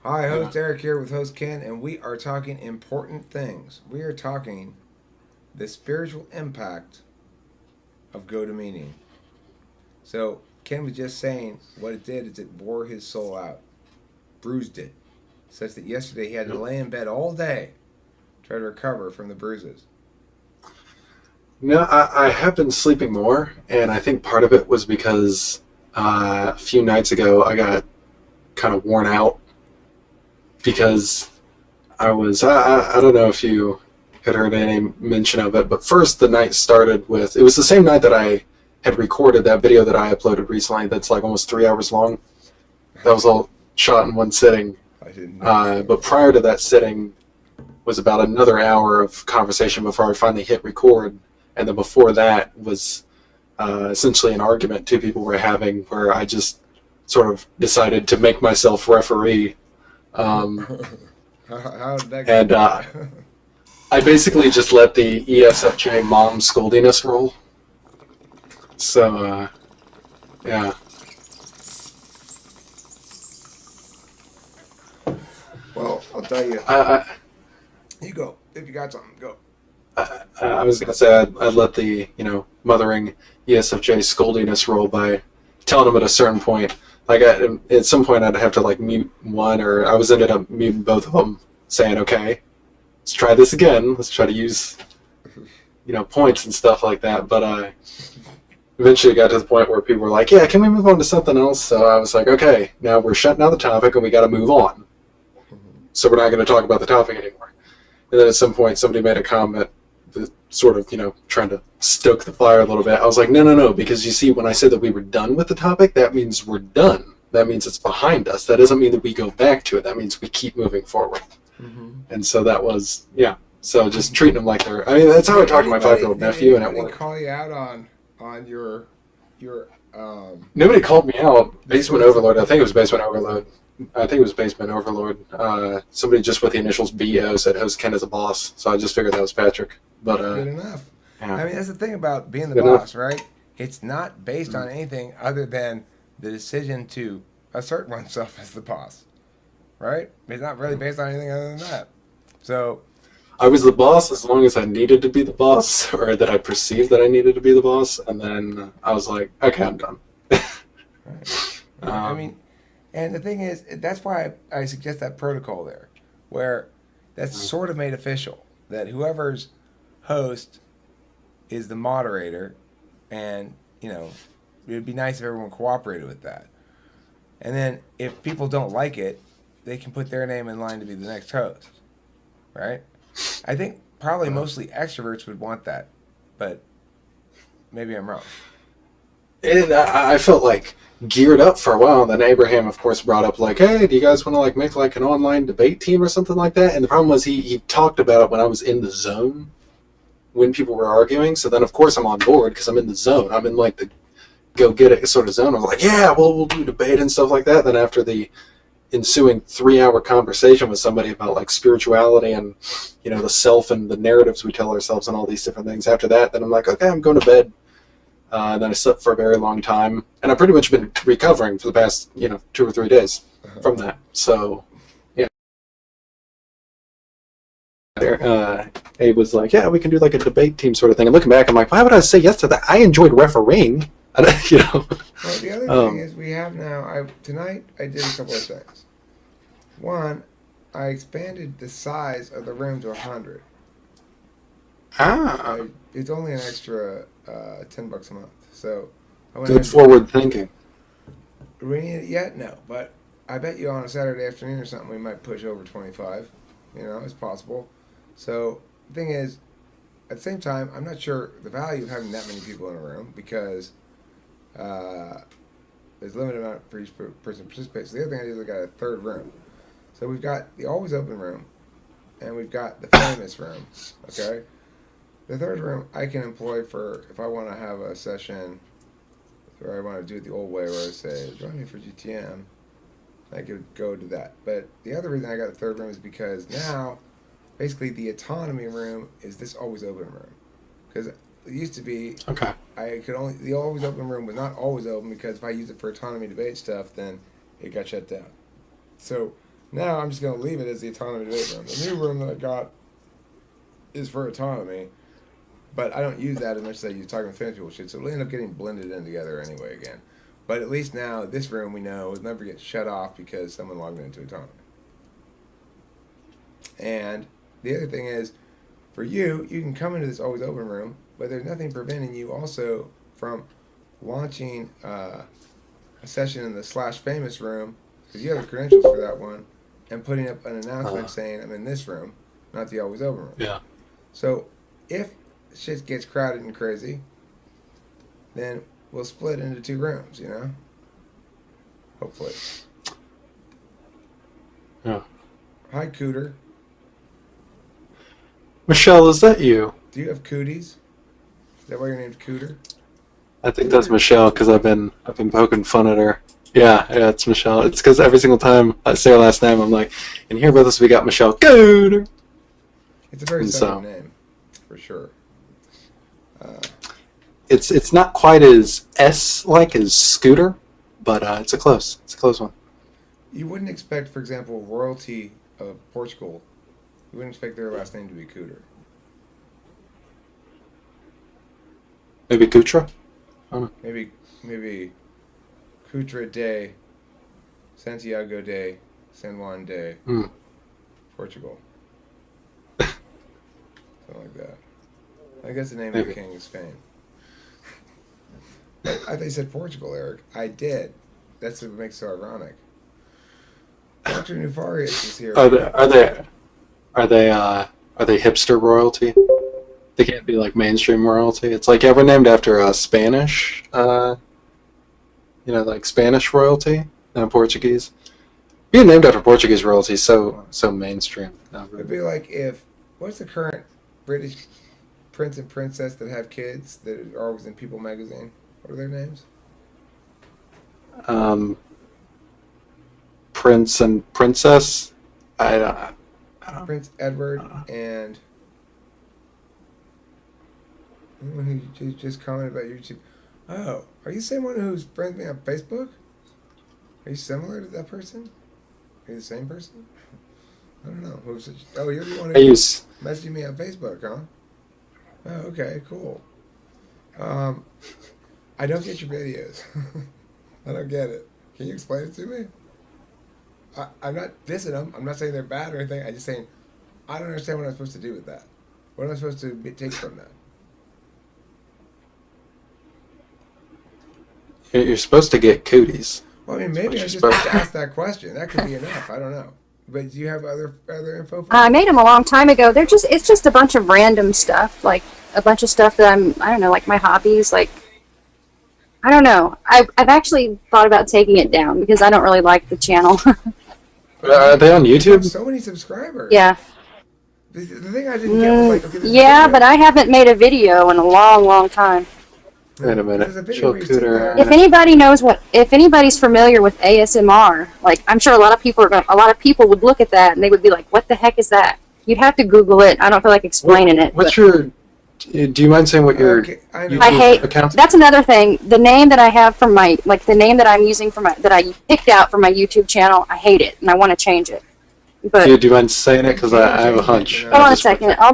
Hi, Yeah. host Eric here with host Ken, and we are talking important things. We are talking the spiritual impact of GoToMeeting. So, Ken was just saying what it did is it wore his soul out, bruised it, such that yesterday he had to Yep. lay in bed all day, try to recover from the bruises. No, I have been sleeping more, and I think part of it was because a few nights ago I got kind of worn out because I don't know if you had heard any mention of it, but first the night started with, it was the same night that I had recorded that video that I uploaded recently that's like almost 3 hours long. That was all shot in one sitting. I didn't know. But prior to that sitting, was about another hour of conversation before I finally hit record. And then before that was essentially an argument two people were having where I just sort of decided to make myself referee. Um, How did that go and for you? I basically just let the ESFJ mom scoldiness roll. So, yeah. Well, I'll tell you. I, You go. If you got something, go. I was gonna say I'd let the mothering ESFJ scoldiness roll by telling them at a certain point. Like at some point I'd have to like mute one, or I was ended up muting both of them, saying, "Okay, let's try this again. Let's try to use points and stuff like that." But eventually it got to the point where people were like, "Yeah, can we move on to something else?" So I was like, "Okay, now we're shutting down the topic and we got to move on. So we're not going to talk about the topic anymore." And then at some point somebody made a comment sort of, trying to stoke the fire a little bit. I was like, no, no, no, because you see, when I said that we were done with the topic, that means we're done. That means it's behind us. That doesn't mean that we go back to it. That means we keep moving forward. Mm-hmm. And so that was, yeah. So just treating them like they're, I mean, that's how I talk to my 5-year-old Did nephew and at anybody work. call you out on your Nobody called me out. the Basement sorts of Overlord. I think it was Basement Overload. I think it was Basement Overlord. Somebody just with the initials BO said host Ken is a boss. So I just figured that was Patrick. But, good enough. yeah. I mean, that's the thing about being the Good enough. boss, right? It's not based on anything other than the decision to assert oneself as the boss, right? It's not really based on anything other than that. So, I was the boss as long as I needed to be the boss, or that I perceived that I needed to be the boss, and then I was like, okay, I'm done. right, right. I um, mean, and the thing is, that's why I suggest that protocol there, where that's sort of made official that whoever's host is the moderator, and it would be nice if everyone cooperated with that. And then if people don't like it, they can put their name in line to be the next host, right? I think probably uh, mostly extroverts would want that, but maybe I'm wrong. I felt like geared up for a while, and then Abraham, of course, brought up like, hey, do you guys want to like make like an online debate team or something like that? And the problem was he talked about it when I was in the zone when people were arguing. So then, of course, I'm on board because I'm in the zone. I'm in like the go get it sort of zone. I was like, yeah, well, we'll do debate and stuff like that. Then after the ensuing 3 hour conversation with somebody about like spirituality and the self and the narratives we tell ourselves and all these different things. After that, then I'm like, okay, I'm going to bed. And then I slept for a very long time, and I've pretty much been recovering for the past 2 or 3 days from that. So yeah, Abe was like, yeah, we can do like a debate team sort of thing. And looking back, I'm like, why would I say yes to that? I enjoyed refereeing. you know. Well, the other thing Um, is we have now. I tonight I did a couple of things. One, I expanded the size of the room to 100. ah, It's only an extra $10 a month, so I went ahead good and did that. forward thinking. Do we need it yet? No, but I bet you on a Saturday afternoon or something we might push over 25. It's possible. So the thing is, at the same time, I'm not sure the value of having that many people in a room because uh, there's a limited amount for each person to participate. So the other thing I did is I got a third room. So we've got the always open room, and we've got the famous room. Okay, the third room I can employ for if I want to have a session where I want to do it the old way, where I say join me for GTM. I could go to that. But the other reason I got the third room is because now, basically, the autonomy room is this always open room. Because it used to be, Okay. I could only the always open room was not always open because if I use it for autonomy debate stuff, then it got shut down. So Now I'm just going to leave it as the autonomy debate room. The new room that I got is for autonomy, but I don't use that as much as I use talking with famous people shit, so it'll end up getting blended in together anyway again. But at least now, this room we know will never get shut off because someone logged into autonomy. And the other thing is, for you, you can come into this always open room, but there's nothing preventing you also from launching a session in the /famous room, because you have the credentials for that one, and putting up an announcement saying I'm in this room, not the always open room. Yeah. So if shit gets crowded and crazy, then we'll split into 2 rooms, you know? Hopefully. Yeah. Hi, Cooter. Michelle, is that you? Do you have cooties? Is that why your name's Cooter? I think that's Michelle because I've been poking fun at her. Yeah, it's Michelle. It's because every single time I say her last name, I'm like, and here with us we got Michelle Gooder. It's a very southern name, for sure. It's not quite as S-like as Scooter, but it's a close one. You wouldn't expect, for example, royalty of Portugal. You wouldn't expect their last name to be Cooter. Maybe Kutra? I don't know. Maybe Cutra de Santiago de San Juan de Portugal. Something like that. I guess the name of the king of Spain. But I thought you said Portugal, Eric. I did. That's what makes it so ironic. Dr. Nefarious is here. Are they hipster royalty? They can't be like mainstream royalty. It's like we're named after Spanish, like Spanish royalty, Portuguese. Being named after Portuguese royalty is so mainstream. It'd be like what's the current British prince and princess that have kids that are always in People magazine? What are their names? Prince and princess. I don't. Prince Edward and who just commented about YouTube. Oh, are you the same one who's friends with me on Facebook? Are you similar to that person? Are you the same person? I don't know. You're the one who messaged me on Facebook, huh? Oh, okay, cool. I don't get your videos. I don't get it. Can you explain it to me? I'm not dissing them. I'm not saying they're bad or anything. I'm just saying I don't understand what I'm supposed to do with that. What am I supposed to take from that? You're supposed to get cooties. Well, I mean, maybe I'm just supposed to ask that question. That could be enough. I don't know. But do you have other info for me? I made them a long time ago. It's just a bunch of random stuff, like a bunch of stuff that I don't know, like my hobbies, like, I don't know. I've actually thought about taking it down because I don't really like the channel. Are they on YouTube? You have so many subscribers. Yeah. The thing I didn't get was like, okay, yeah, but I haven't made a video in a long, long time. Wait a minute. If anybody knows if anybody's familiar with ASMR, like I'm sure a lot of people would look at that and they would be like, "What the heck is that?" You'd have to Google it. I don't feel like explaining it. Do you mind saying what your YouTube account? That's another thing. The name that I have for the name that I'm using that I picked out for my YouTube channel, I hate it and I want to change it. But do you mind saying it? Because I have a hunch. Hold on a second. I'll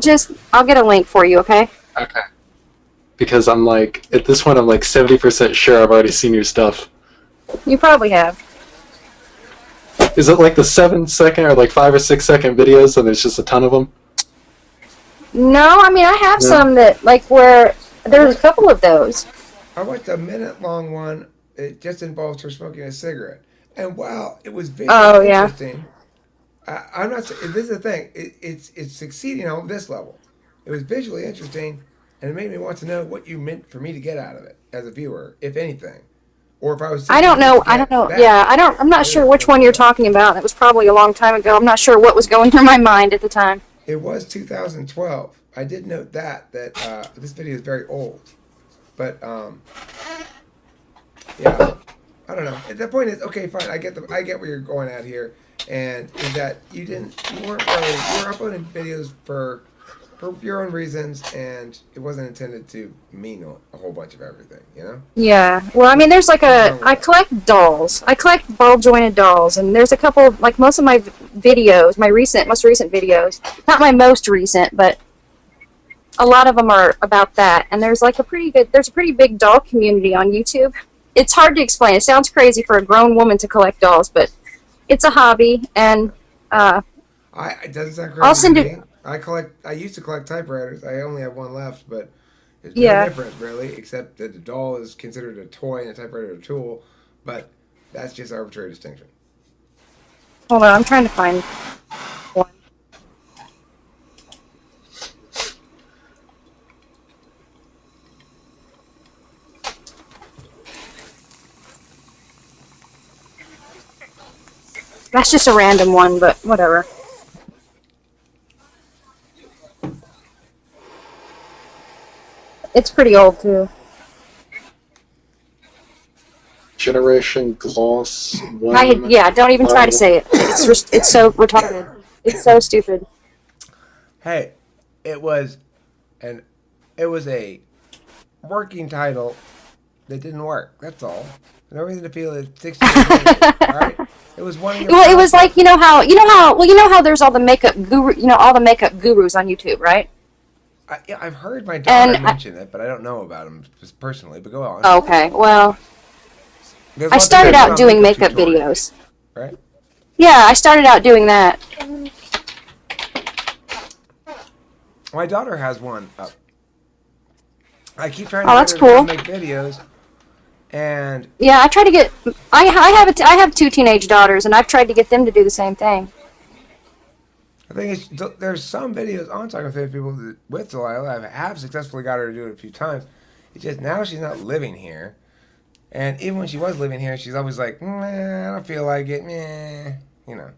get a link for you. Okay. Okay. Because I'm like, at this point, I'm like 70% sure I've already seen your stuff. You probably have. Is it like the 7-second or like 5 or 6 second videos and there's just a ton of them? No, I mean, I have some that, like, where there's a couple of those. I watched a minute-long one. It just involves her smoking a cigarette. And wow, it was very interesting. I'm not saying, this is the thing, it's succeeding on this level. It was visually interesting. And it made me want to know what you meant for me to get out of it as a viewer, if anything, or if I was. I don't know. Yeah, I'm not sure which one you're talking about. It was probably a long time ago. I'm not sure what was going through my mind at the time. It was 2012. I did note that this video is very old, but yeah, I don't know. The point is, okay, fine. I get where you're going at here, and is that you were uploading videos for for your own reasons, and it wasn't intended to mean a whole bunch of everything, you know? Yeah. Well, I mean, there's like I collect dolls. I collect ball jointed dolls, and there's a couple, like most of my videos, my most recent videos, not my most recent, but a lot of them are about that. And there's like there's a pretty big doll community on YouTube. It's hard to explain. It sounds crazy for a grown woman to collect dolls, but it's a hobby, and it doesn't sound crazy. I'll send it. I used to collect typewriters. I only have one left, but it's Yeah. no different really, except that the doll is considered a toy and a typewriter a tool. But that's just arbitrary distinction. Hold on, I'm trying to find one. That's just a random one, but whatever. It's pretty old too. Generation Gloss 1. Yeah, don't even try to say it. It's so retarded. It's so stupid. Hey, it was a working title that didn't work. That's all. No reason to feel it's 60 years later, all right? It was one of your. Well, it was like you know how there's all the makeup all the makeup gurus on YouTube, right? I've heard my daughter mention it, but I don't know about him personally. But go on. Okay, well, I started out doing makeup videos. Right? Yeah, I started out doing that. My daughter has one up. I keep trying Oh, to that's get her to cool. make videos, and Yeah, I try to get. I have two teenage daughters, and I've tried to get them to do the same thing. the thing is, there's some videos on Talking Faith people with Delilah. I have successfully got her to do it a few times. It's just now she's not living here, and even when she was living here, she's always like, "Meh, I don't feel like it, meh," you know.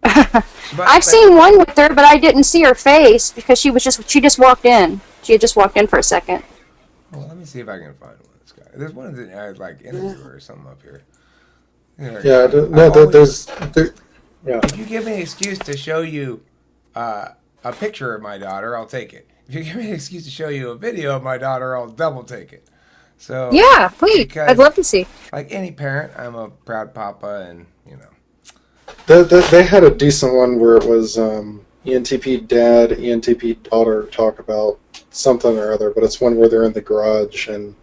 I've seen one with her, but I didn't see her face because she just walked in. She had just walked in for a second. Well, let me see if I can find one of this guy. There's one that I like interview her or something up here. Yeah, yeah. If you give me an excuse to show you a picture of my daughter, I'll take it. If you give me an excuse to show you a video of my daughter, I'll double take it. So Yeah, please. I'd love to see. Like any parent, I'm a proud papa, and you know. They had a decent one where it was ENTP dad, ENTP daughter talk about something or other, but it's one where they're in the garage and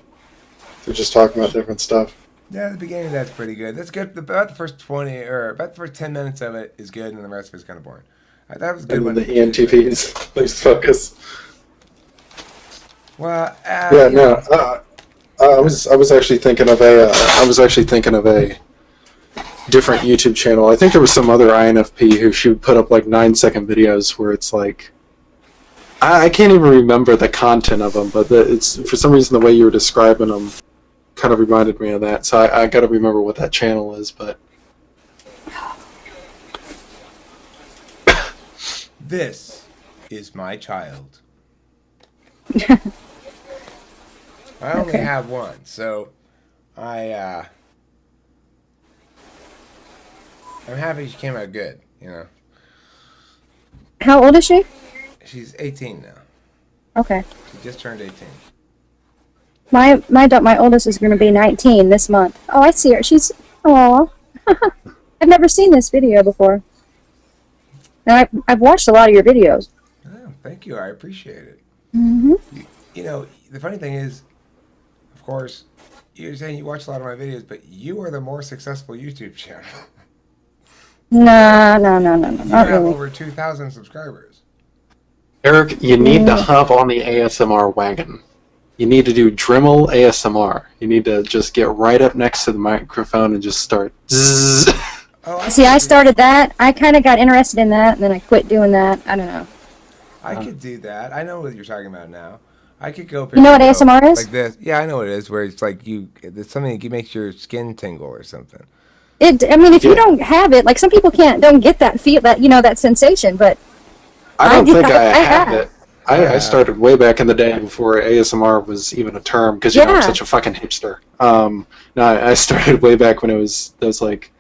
they're just talking about different stuff. Yeah, the beginning of that's pretty good. That's good. About the first 20 or about the first 10 minutes of it is good, and the rest of it's kind of boring. That was a good And one. the ENTPs, please focus. Well, yeah, no. I was actually thinking of a different YouTube channel. I think there was some other INFP who she would put up like 9-second videos where it's like I can't even remember the content of them, but it's for some reason the way you were describing them kind of reminded me of that. So I got to remember what that channel is, but this is my child. I only have one, so I'm happy she came out good, you know. How old is she? She's 18 now. Okay. She just turned 18. My oldest is going to be 19 this month. Oh, I see her. She's aw. I've never seen this video before. And I've watched a lot of your videos. Oh, thank you. I appreciate it. Mhm. You know, the funny thing is, of course, you're saying you watch a lot of my videos, but you are the more successful YouTube channel. No, You not have really. over 2,000 subscribers. Eric, you need to hop on the ASMR wagon. You need to do Dremel ASMR. You need to just get right up next to the microphone and just start. Zzz. Oh, See, I started that. I kind of got interested in that, and then I quit doing that. I don't know. I could do that. I know what you're talking about now. I could go. You know what and go ASMR is? Like this. Yeah, I know what it is. Where it's like it's something that makes your skin tingle or something. I mean, if you don't have it, like some people don't get that feel, that sensation, but I don't think I have. have it. I started way back in the day before ASMR was even a term because you know I'm such a fucking hipster. No, I started way back when it was like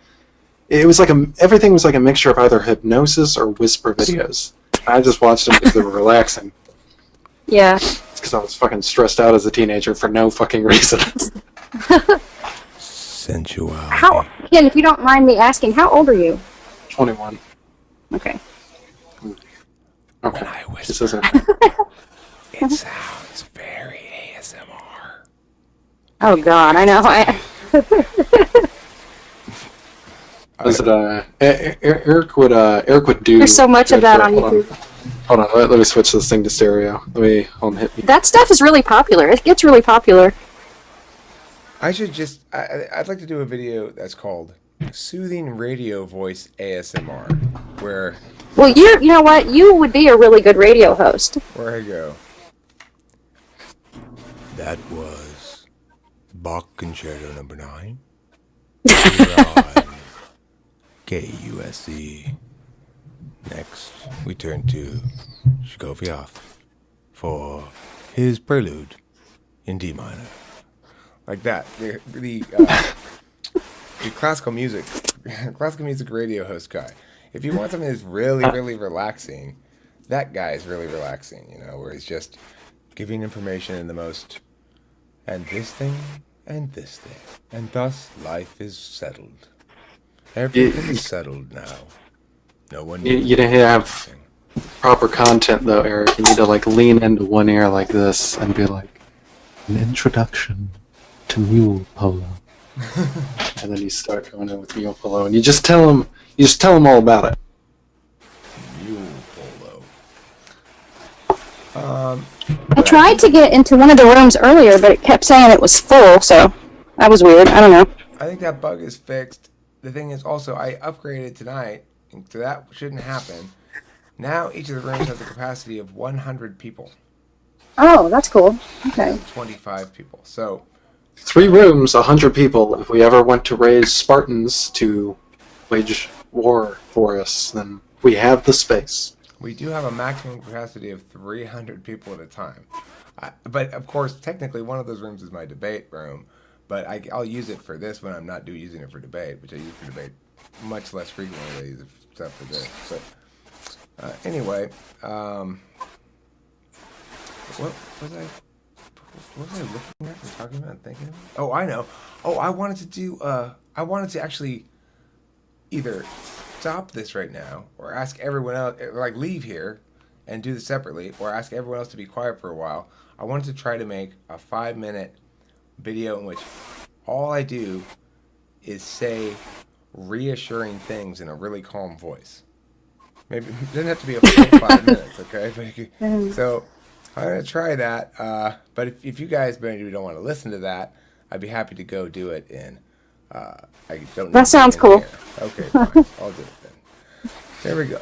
everything was like a mixture of either hypnosis or whisper videos. I just watched them because they were relaxing. Yeah. It's because I was fucking stressed out as a teenager for no fucking reason. Sensuality. Ken, if you don't mind me asking, how old are you? 21. Okay. When Okay. I This whisper, isn't. it sounds very ASMR. Oh God, I know. Was it Eric would do? There's so much of that on hold YouTube. Hold on, let me switch this thing to stereo. Let me hit me. That stuff is really popular. It gets really popular. I should just. I'd like to do a video that's called "Soothing Radio Voice ASMR," where Well, you know what? You would be a really good radio host. I go. That was Bach Concerto Number 9. Here on KUSC. Next, we turn to Shkoviov for his prelude in D minor. Like that. The classical music radio host guy. If you want something that's really, really relaxing, that guy is really relaxing, you know, where he's just giving information in the most, and this thing, and this thing. And thus, life is settled. Everything is settled now. No one You didn't have proper content though, Eric. You need to like lean into one ear like this and be like, an introduction to mule polo. And then you start going in with mule polo, and you just tell them all about it. Mule polo. I tried to get into one of the rooms earlier, but it kept saying it was full, so that was weird. I don't know. I think that bug is fixed. The thing is also, I upgraded tonight, so that shouldn't happen. Now each of the rooms has a capacity of 100 people. Oh, that's cool. Okay. 25 people. So 3 rooms, 100 people. If we ever went to raise Spartans to wage war for us, then we have the space. we do have a maximum capacity of 300 people at a time. But of course, technically, one of those rooms is my debate room. But I'll use it for this when I'm not using it for debate, which I use for debate much less frequently than I use stuff for this. But anyway, what was I looking at and talking about and thinking about? Oh, I know. Oh, I wanted to actually either stop this right now or ask everyone else, like leave here and do this separately, or ask everyone else to be quiet for a while. I wanted to try to make a 5-minute video in which all I do is say reassuring things in a really calm voice. Maybe it doesn't have to be a full 5 minutes, okay? But so I'm gonna try that. But if you guys maybe don't want to listen to that, I'd be happy to go do it in. I don't. That sounds cool. Okay, fine. I'll do it then. There we go.